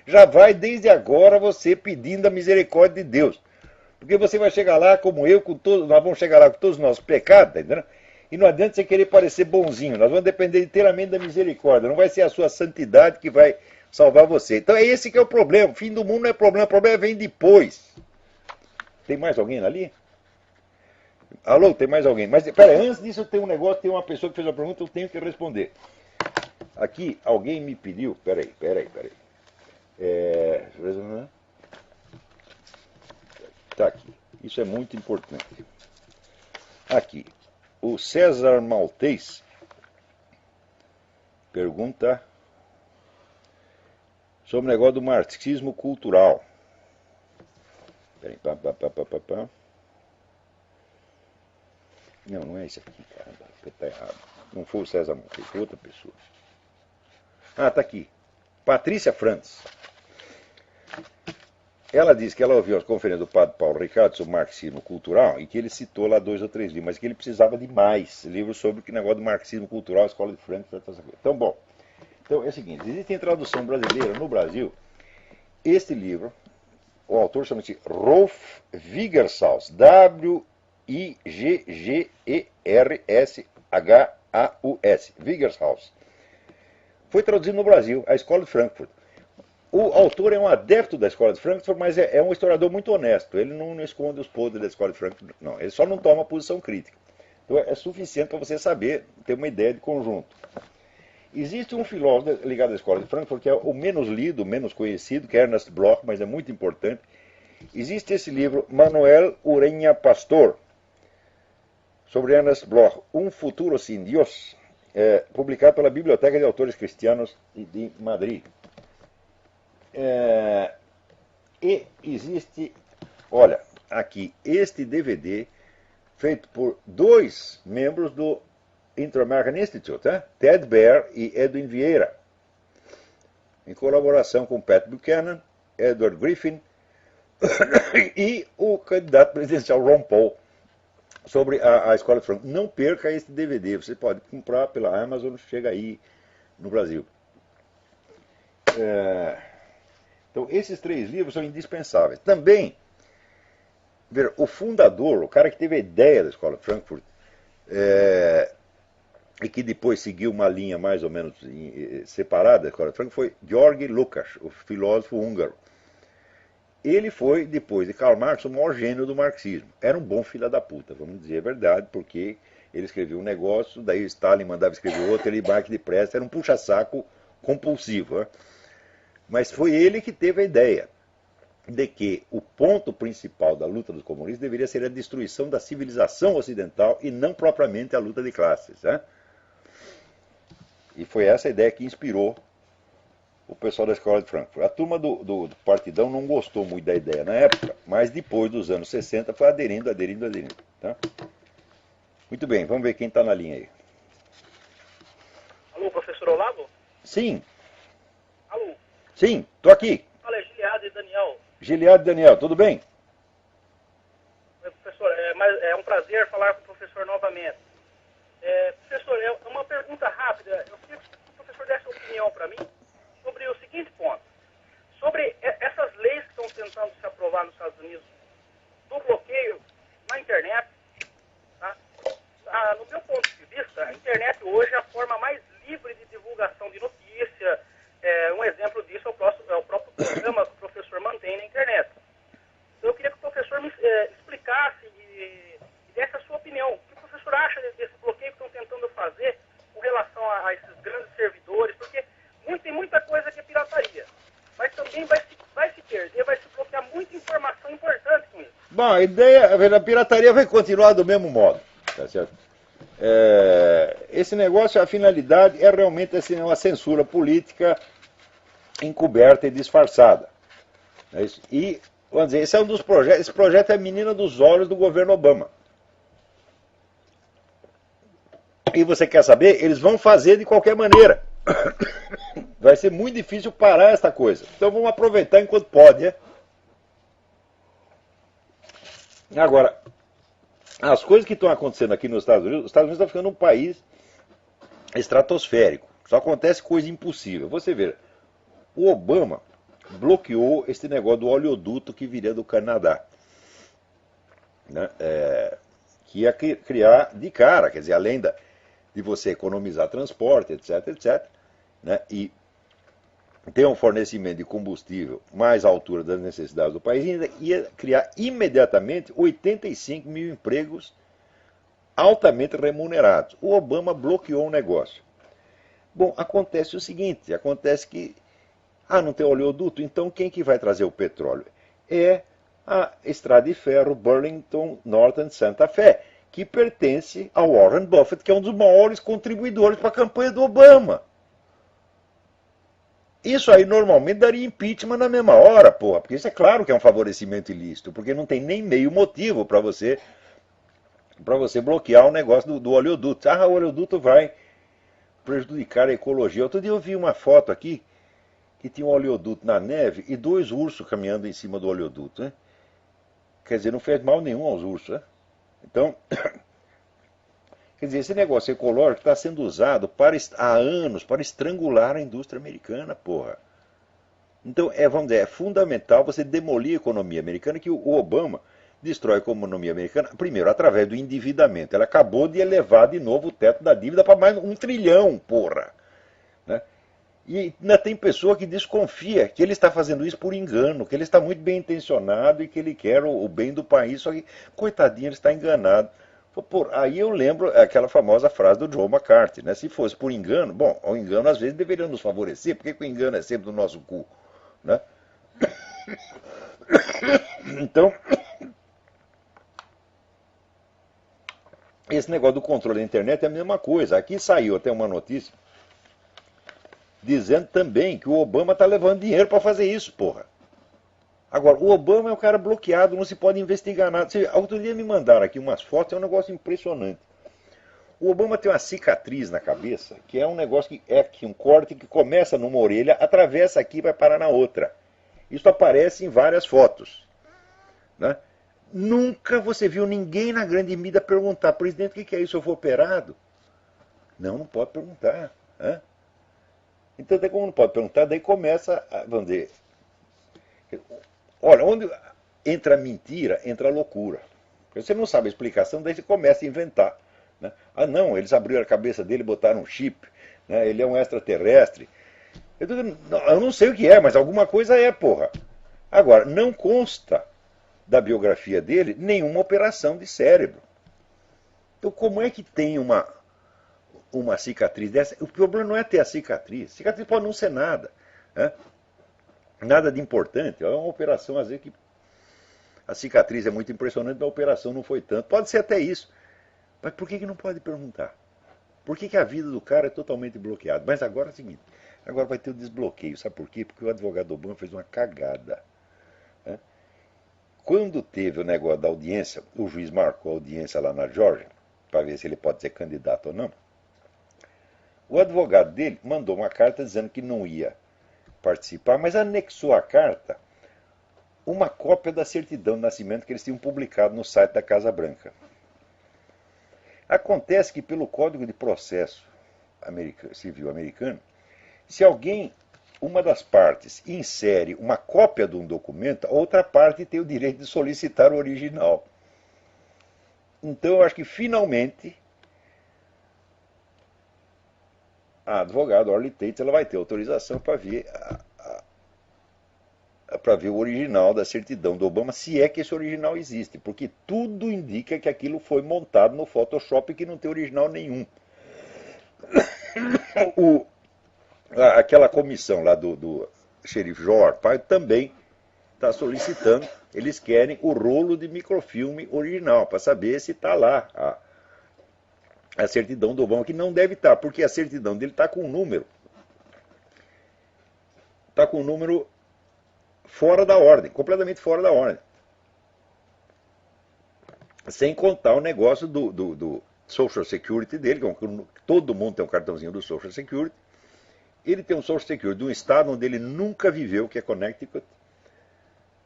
já vai desde agora você pedindo a misericórdia de Deus. Porque você vai chegar lá como eu, nós vamos chegar lá com todos os nossos pecados, tá entendendo? E não adianta você querer parecer bonzinho, nós vamos depender inteiramente da misericórdia. Não vai ser a sua santidade que vai salvar você. Então é esse que é o problema. O fim do mundo não é problema, o problema vem depois. Tem mais alguém ali? Alô, tem mais alguém? Mas, pera, antes disso tem um negócio, tem uma pessoa que fez uma pergunta, eu tenho que responder. Aqui, alguém me pediu, peraí. Tá aqui, isso é muito importante. Aqui, o César Maltês pergunta sobre o negócio do marxismo cultural. Peraí, pá. Não é esse aqui, caramba, tá errado. Não foi o César Maltês, foi outra pessoa. Ah, tá aqui. Patrícia Frantz. Ela disse que ela ouviu as conferências do padre Paulo Ricardo sobre marxismo cultural e que ele citou lá 2 ou 3 livros, mas que ele precisava de mais livros sobre o negócio do marxismo cultural, a escola de Frankfurt. Então, bom, então é o seguinte, existe em tradução brasileira no Brasil este livro, o autor chama-se Rolf Wiggershus, Wiggershus, Wiggershus. Foi traduzido no Brasil, a escola de Frankfurt. O autor é um adepto da escola de Frankfurt, mas é um historiador muito honesto. Ele não esconde os podres da escola de Frankfurt, não. Ele só não toma posição crítica. Então é suficiente para você saber, ter uma ideia de conjunto. Existe um filósofo ligado à escola de Frankfurt, que é o menos lido, menos conhecido, que é Ernest Bloch, mas é muito importante. Existe esse livro, Manuel Ureña Pastor, sobre Ernest Bloch, Um Futuro Sin Dios, publicado pela Biblioteca de Autores Cristianos de Madrid. E existe, olha, aqui, este DVD, feito por 2 membros do Inter-American Institute, Ted Baer e Edwin Vieira, em colaboração com Pat Buchanan, Edward Griffin e o candidato presidencial Ron Paul, sobre a escola de Frankfurt. Não perca este DVD, você pode comprar pela Amazon, chega aí no Brasil. Então, esses 3 livros são indispensáveis. Também, o fundador, o cara que teve a ideia da escola de Frankfurt, e que depois seguiu uma linha mais ou menos separada da escola de Frankfurt, foi Georgi Lukács, o filósofo húngaro. Ele foi, depois de Karl Marx, o maior gênio do marxismo. Era um bom filho da puta, vamos dizer a verdade, porque ele escrevia um negócio, daí Stalin mandava escrever outro, ele embarque depressa, era um puxa-saco compulsivo. Mas foi ele que teve a ideia de que o ponto principal da luta dos comunistas deveria ser a destruição da civilização ocidental e não propriamente a luta de classes. E foi essa a ideia que inspirou o pessoal da escola de Frankfurt. A turma do Partidão não gostou muito da ideia na época, mas depois dos anos 60 foi aderindo. Tá? Muito bem, vamos ver quem está na linha aí. Alô, professor Olavo? Sim. Alô? Sim, estou aqui. Fala, é Giliado e Daniel. Giliado e Daniel, tudo bem? Professor, é um prazer falar com o professor novamente. Professor, é uma pergunta rápida. Eu queria que o professor desse uma opinião para mim sobre o seguinte ponto. Sobre essas leis que estão tentando se aprovar nos Estados Unidos do bloqueio na internet. Tá? No meu ponto de vista, a internet hoje é a forma mais livre de divulgação de notícia. Um exemplo disso é o próprio programa que o professor mantém na internet. Então, eu queria que o professor me explicasse e desse a sua opinião. O que o professor acha desse bloqueio que estão tentando fazer com relação a esses grandes servidores? Porque tem muita coisa que é pirataria, mas também vai se perder, vai se bloquear muita informação importante com isso. Bom, a ideia, a pirataria vai continuar do mesmo modo, tá certo? Esse negócio, a finalidade é realmente assim, uma censura política encoberta e disfarçada. E, vamos dizer, esse é um dos projetos, esse projeto é a menina dos olhos do governo Obama. E você quer saber? Eles vão fazer de qualquer maneira. Vai ser muito difícil parar essa coisa. Então vamos aproveitar enquanto pode. Agora, as coisas que estão acontecendo aqui nos Estados Unidos, os Estados Unidos estão ficando um país estratosférico. Só acontece coisa impossível. Você vê, o Obama bloqueou esse negócio do oleoduto que viria do Canadá. Né? Que ia criar de cara, quer dizer, além de você economizar transporte, etc., né? E ter um fornecimento de combustível mais à altura das necessidades do país, ia criar imediatamente 85 mil empregos altamente remunerados. O Obama bloqueou o negócio. Bom, acontece o seguinte, acontece que, não tem oleoduto, então quem que vai trazer o petróleo? É a estrada de ferro Burlington Northern Santa Fe, que pertence ao Warren Buffett, que é um dos maiores contribuidores para a campanha do Obama. Isso aí normalmente daria impeachment na mesma hora, porra, porque isso é claro que é um favorecimento ilícito, porque não tem nem meio motivo para você bloquear o negócio do oleoduto. O oleoduto vai prejudicar a ecologia. Outro dia eu vi uma foto aqui que tinha um oleoduto na neve e 2 ursos caminhando em cima do oleoduto, né? Quer dizer, não fez mal nenhum aos ursos, né? Então, quer dizer, esse negócio ecológico está sendo usado há anos para estrangular a indústria americana, porra. Então, vamos dizer, é fundamental você demolir a economia americana, que o Obama destrói a economia americana, primeiro, através do endividamento. Ela acabou de elevar de novo o teto da dívida para mais 1 trilhão, porra. Né? E ainda tem pessoa que desconfia que ele está fazendo isso por engano, que ele está muito bem intencionado e que ele quer o bem do país, só que, coitadinho, ele está enganado. Aí eu lembro aquela famosa frase do Joe McCarthy, né? Se fosse por engano, bom, o engano às vezes deveria nos favorecer, porque o engano é sempre do nosso cu, né? Então, esse negócio do controle da internet é a mesma coisa. Aqui saiu até uma notícia dizendo também que o Obama está levando dinheiro para fazer isso, porra. Agora, o Obama é um cara bloqueado, não se pode investigar nada. Outro dia me mandaram aqui umas fotos, é um negócio impressionante. O Obama tem uma cicatriz na cabeça, que é um negócio que é aqui, um corte que começa numa orelha, atravessa aqui e vai parar na outra. Isso aparece em várias fotos. Né? Nunca você viu ninguém na grande mídia perguntar, presidente, o que é isso? Eu fui operado? Não pode perguntar. Né? Então, até como não pode perguntar, daí começa, vamos dizer, olha, onde entra a mentira, entra a loucura. Você não sabe a explicação, daí você começa a inventar. Né? Não, eles abriram a cabeça dele e botaram um chip. Né? Ele é um extraterrestre. Eu não sei o que é, mas alguma coisa é, porra. Agora, não consta da biografia dele nenhuma operação de cérebro. Então, como é que tem uma cicatriz dessa? O problema não é ter a cicatriz. A cicatriz pode não ser nada. Né? Nada de importante. É uma operação, às vezes, que a cicatriz é muito impressionante, a operação não foi tanto. Pode ser até isso. Mas por que não pode perguntar? Por que a vida do cara é totalmente bloqueada? Mas agora é o seguinte, agora vai ter o desbloqueio. Sabe por quê? Porque o advogado Obama fez uma cagada. Né? Quando teve o negócio da audiência, o juiz marcou a audiência lá na Geórgia, para ver se ele pode ser candidato ou não. O advogado dele mandou uma carta dizendo que não ia participar, mas anexou à carta uma cópia da certidão de nascimento que eles tinham publicado no site da Casa Branca. Acontece que pelo Código de Processo Civil americano, se uma das partes insere uma cópia de um documento, a outra parte tem o direito de solicitar o original. Então eu acho que finalmente a advogada Orly Tates ela vai ter autorização para ver o original da certidão do Obama, se é que esse original existe, porque tudo indica que aquilo foi montado no Photoshop e que não tem original nenhum. Aquela comissão lá do xerife Joe Arpaio também está solicitando, eles querem o rolo de microfilme original, para saber se está lá a certidão do Obama, que não deve estar, porque a certidão dele está com um número. Está com um número fora da ordem, completamente fora da ordem. Sem contar o negócio do Social Security dele, que todo mundo tem um cartãozinho do Social Security. Ele tem um Social Security de um estado onde ele nunca viveu, que é Connecticut.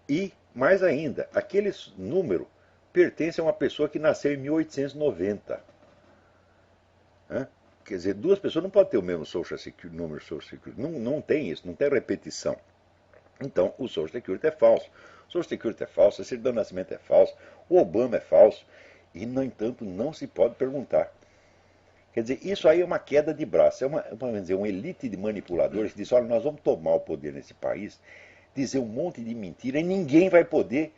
E, mais ainda, aquele número pertence a uma pessoa que nasceu em 1890. Quer dizer, 2 pessoas não podem ter o mesmo Social Security, número Social Security. Não tem isso, não tem repetição. Então, o Social Security é falso. O Social Security é falso, a certidão de nascimento é falso, o Obama é falso. E, no entanto, não se pode perguntar. Quer dizer, isso aí é uma queda de braço. É uma elite de manipuladores que diz, olha, nós vamos tomar o poder nesse país, dizer um monte de mentira e ninguém vai poder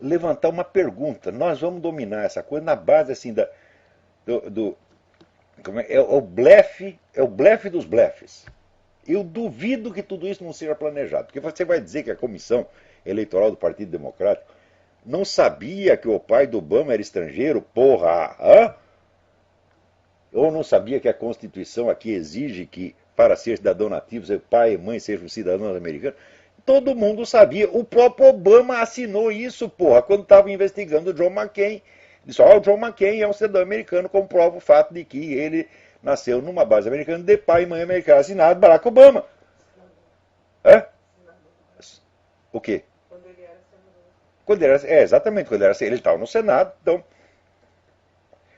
levantar uma pergunta. Nós vamos dominar essa coisa na base assim É o blefe dos blefes. Eu duvido que tudo isso não seja planejado, porque você vai dizer que a comissão eleitoral do Partido Democrático não sabia que o pai do Obama era estrangeiro, porra, hã? Ou não sabia que a Constituição aqui exige que, para ser cidadão nativo, seu pai e mãe sejam cidadãos americanos? Todo mundo sabia. O próprio Obama assinou isso, porra, quando estava investigando o John McCain. Disse, o John McCain é um cidadão americano, comprova o fato de que ele nasceu numa base americana de pai e mãe americana. Assinado Barack Obama. Hã? O quê? Exatamente, quando ele era, ele estava no Senado, então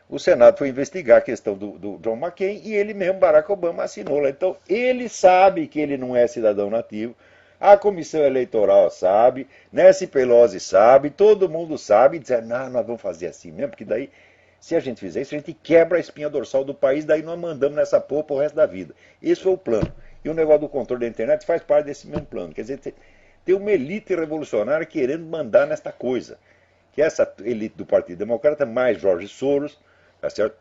o Senado foi investigar a questão do John McCain e ele mesmo, Barack Obama, assinou lá. Então, ele sabe que ele não é cidadão nativo, a comissão eleitoral sabe, Nancy Pelosi sabe, todo mundo sabe, e dizer, não, nós vamos fazer assim mesmo, porque daí, se a gente fizer isso, a gente quebra a espinha dorsal do país, daí nós mandamos nessa porra pro resto da vida. Esse foi o plano. E o negócio do controle da internet faz parte desse mesmo plano. Quer dizer, tem uma elite revolucionária querendo mandar nesta coisa. Que essa elite do Partido Democrata, mais George Soros, tá certo?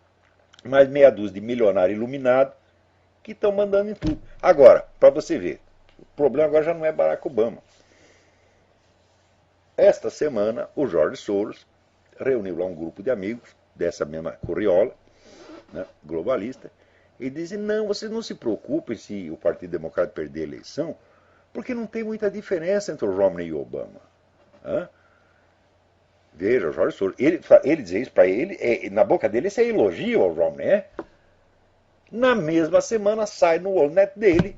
Mais meia dúzia de milionário iluminado que estão mandando em tudo. Agora, para você ver, o problema agora já não é Barack Obama. Esta semana, o George Soros reuniu lá um grupo de amigos dessa mesma corriola, né, globalista, e dizem, não, vocês não se preocupem se o Partido Democrata perder a eleição, porque não tem muita diferença entre o Romney e o Obama. Hã? Veja, o George Soros, ele dizia isso para ele, na boca dele isso é elogio ao Romney, é? Na mesma semana sai no Wallnet dele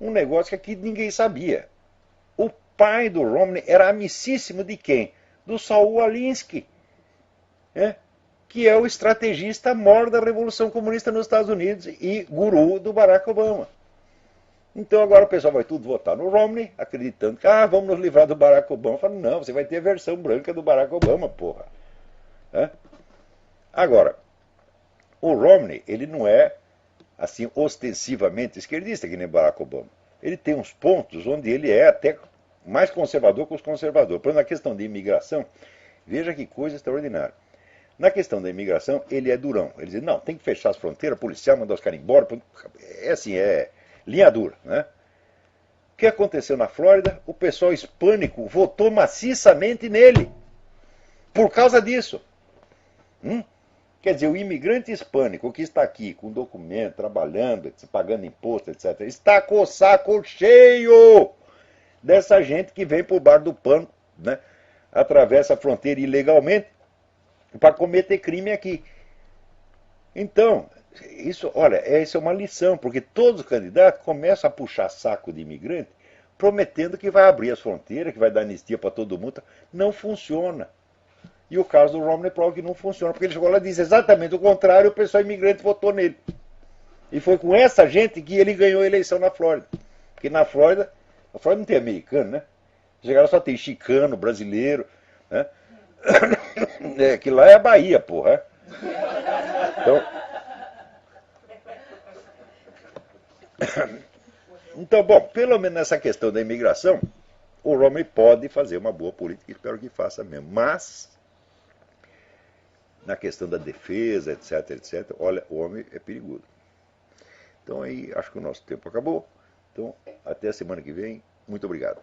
um negócio que aqui ninguém sabia. O pai do Romney era amicíssimo de quem? Do Saul Alinsky, que é o estrategista maior da Revolução Comunista nos Estados Unidos e guru do Barack Obama. Então agora o pessoal vai tudo votar no Romney, acreditando que vamos nos livrar do Barack Obama. Falo, não, você vai ter a versão branca do Barack Obama, porra. Agora, o Romney, ele não é assim ostensivamente esquerdista que nem Barack Obama. Ele tem uns pontos onde ele é até mais conservador que os conservadores. Por exemplo, na questão de imigração, veja que coisa extraordinária. Na questão da imigração, ele é durão. Ele diz, não, tem que fechar as fronteiras, policial, mandar os caras embora. É assim, é linha dura, né? O que aconteceu na Flórida? O pessoal hispânico votou maciçamente nele. Por causa disso. Quer dizer, o imigrante hispânico que está aqui com documento, trabalhando, pagando imposto, etc., está com o saco cheio dessa gente que vem por bar do pano, né? Atravessa a fronteira ilegalmente para cometer crime aqui. Então, isso é uma lição, porque todos os candidatos começam a puxar saco de imigrante, prometendo que vai abrir as fronteiras, que vai dar anistia para todo mundo. Não funciona. E o caso do Romney prova que não funciona, porque ele chegou lá e disse exatamente o contrário, o pessoal imigrante votou nele. E foi com essa gente que ele ganhou a eleição na Flórida. Porque na Flórida, a Flórida não tem americano, né? Chegaram só tem chicano, brasileiro, né? Que lá é a Bahia, porra. Então, bom, pelo menos nessa questão da imigração, o Romney pode fazer uma boa política, espero que faça mesmo. Mas, na questão da defesa, etc, etc, olha, o homem é perigoso. Então aí, acho que o nosso tempo acabou. Então, até a semana que vem. Muito obrigado.